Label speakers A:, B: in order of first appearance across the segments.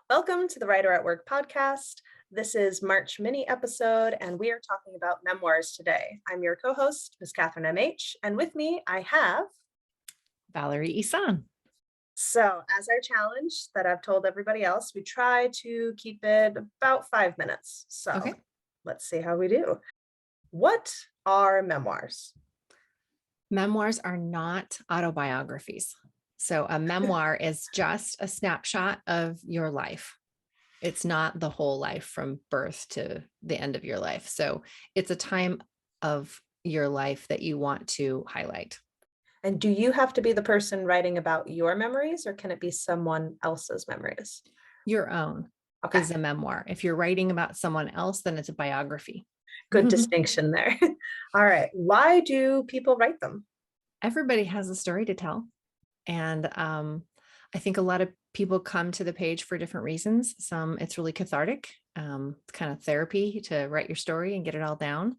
A: Welcome to the Writer at Work podcast. This is March mini episode, and we are talking about memoirs today. I'm your co-host, Ms. Catherine MH, and with me I have.
B: Valerie Ihsan.
A: So, as our challenge that I've told everybody else, we try to keep it about 5 minutes. So,
B: Okay.
A: let's see how we do. What are memoirs?
B: Memoirs are not autobiographies. So a memoir is just a snapshot of your life. It's not the whole life from birth to the end of your life. So it's a time of your life that you want to highlight.
A: And do you have to be the person writing about your memories, or can it be someone else's memories?
B: Your own
A: Okay,
B: is a memoir. If you're writing about someone else, then it's a biography.
A: good distinction there. All right. Why do people write them?
B: Everybody has a story to tell. And I think a lot of people come to the page for different reasons. Some, it's really cathartic, it's kind of therapy to write your story and get it all down.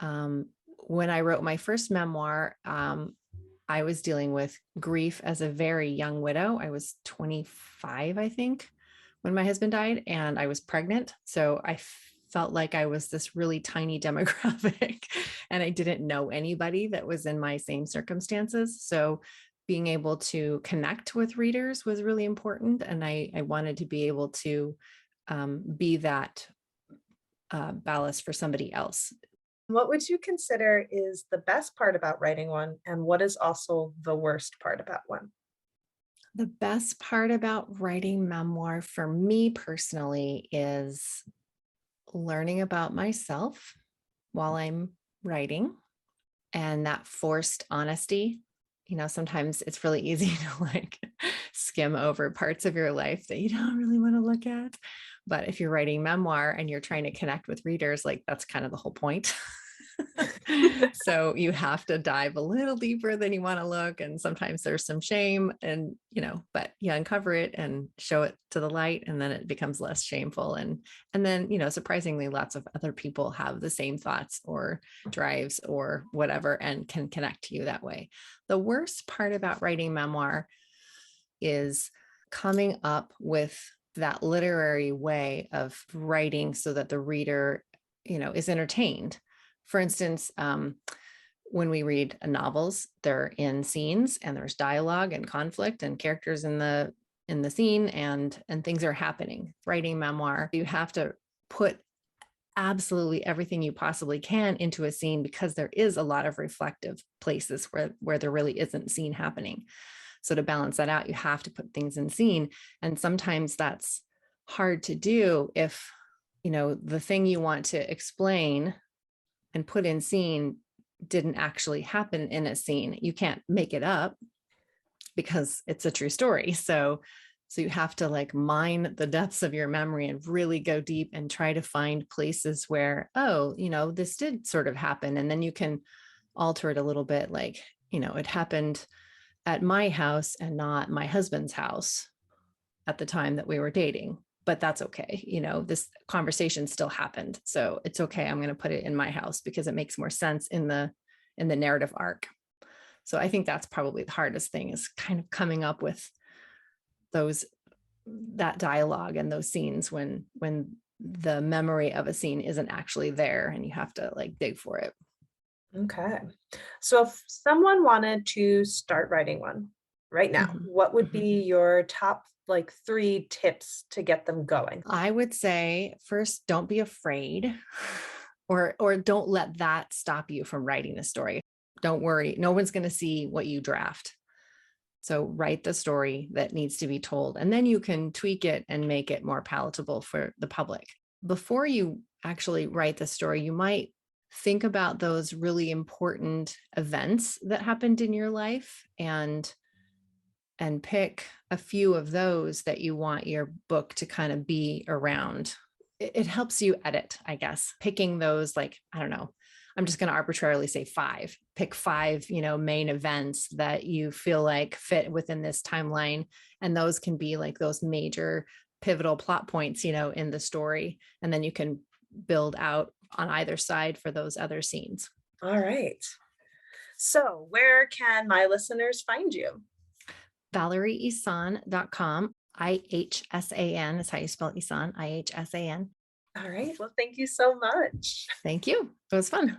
B: When I wrote my first memoir, I was dealing with grief as a very young widow. I was 25, I think, when my husband died, and I was pregnant. So I felt like I was this really tiny demographic and I didn't know anybody that was in my same circumstances. So being able to connect with readers was really important. And I wanted to be able to be that ballast for somebody else.
A: What would you consider is the best part about writing one, and what is also the worst part about one?
B: The best part about writing memoir for me personally is learning about myself while I'm writing, and that forced honesty. Sometimes it's really easy to skim over parts of your life that you don't really want to look at. But if you're writing memoir and you're trying to connect with readers, that's kind of the whole point. So you have to dive a little deeper than you want to look. And sometimes there's some shame but you uncover it and show it to the light, and then it becomes less shameful. And then, surprisingly, lots of other people have the same thoughts or drives or whatever and can connect to you that way. The worst part about writing memoir is coming up with that literary way of writing so that the reader, is entertained. For instance, when we read novels, they're in scenes and there's dialogue and conflict and characters in the scene, and things are happening. Writing memoir, you have to put absolutely everything you possibly can into a scene, because there is a lot of reflective places where there really isn't scene happening. So to balance that out, you have to put things in scene. And sometimes that's hard to do if, the thing you want to explain and put in scene didn't actually happen in a scene. You can't make it up because it's a true story. So you have to mine the depths of your memory and really go deep and try to find places where, this did sort of happen. And then you can alter it a little bit. It happened at my house and not my husband's house at the time that we were dating. But that's okay. This conversation still happened. So it's okay. I'm going to put it in my house because it makes more sense in the narrative arc. So I think that's probably the hardest thing, is kind of coming up with that dialogue and those scenes when the memory of a scene isn't actually there and you have to dig for it.
A: Okay. So if someone wanted to start writing one right now,
B: Mhm.
A: what would
B: Mhm.
A: be your top 3 tips to get them going?
B: I would say, first, don't be afraid or don't let that stop you from writing the story. Don't worry. No one's going to see what you draft. So write the story that needs to be told, and then you can tweak it and make it more palatable for the public. Before you actually write the story, you might think about those really important events that happened in your life and pick a few of those that you want your book to kind of be around. It helps you edit, I guess, picking those, I don't know, I'm just going to arbitrarily say 5. Pick 5, main events that you feel like fit within this timeline. And those can be those major pivotal plot points, in the story. And then you can build out on either side for those other scenes.
A: All right. So where can my listeners find you?
B: ValerieIhsan.com. Ihsan is how you spell Ihsan, Ihsan.
A: All right. Well, thank you so much.
B: Thank you. It was fun.